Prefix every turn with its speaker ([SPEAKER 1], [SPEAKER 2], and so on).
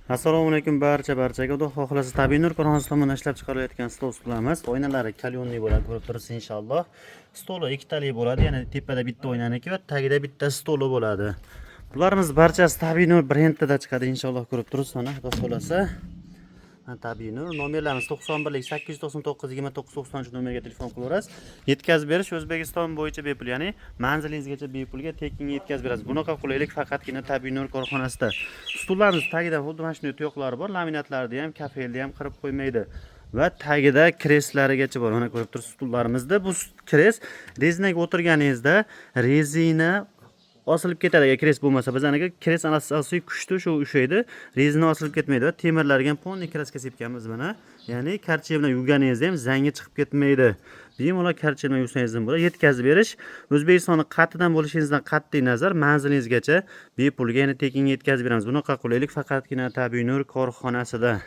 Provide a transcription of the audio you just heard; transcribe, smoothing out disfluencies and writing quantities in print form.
[SPEAKER 1] Assalomu alaykum barchaga. Xudo xohlasa Tabiiy Nur korxonasi tomonidan ishlab chiqarilayotgan stol stulamiz. Oynalari kalyonli bo'ladi, ko'rib turibsiz inshaalloh. Stoli ikkitali bo'ladi, ya'ni tepada bitta oynaniki va tagida bitta stoli bo'ladi. Bularimiz barchasi Tabiiy Nur brendida chiqadi inshaalloh, ko'rib turibsiz. Mana xudo xohlasa Tabiiy Nur nomerlarimiz 91 899 2993 nomerga telefon qilaverasiz. Yetkazib berish O'zbekiston bo'yicha bepul, ya'ni manzilingizgacha bepulga tekin yetkazib berasiz. Bunaqa qulaylik faqatgina Tabiiy Nur korxonasida. Stullarimiz tagida xuddi mana shunday tuyoqlari bor, laminatlarni ham, kafelni ham qirib qo'ymaydi. Va tagida kreslarigacha bor. Mana ko'rib turibsiz stullarimizda. Bu kres rezinaga o'tirganingizda rezina osilib ketadi. Agar kres bo'lmasa, bizaniga kres asosiy kuchli shu ushlaydi. Rezina osilib ketmaydi va temirlarga ham ponni kraska sepganmiz mana. Ya'ni karche bilan yuvganingizda ham zangi chiqib ketmaydi. Bemalol karche bilan yuvsangiz ham bo'ladi. Yetkazib berish O'zbekistonning qat'idan bo'lishingizdan qat'iy nazar manzilingizgacha bepulga, ya'ni tekin yetkazib beramiz. Bunaqa qulaylik faqatgina Tabiiy Nur korxonasida.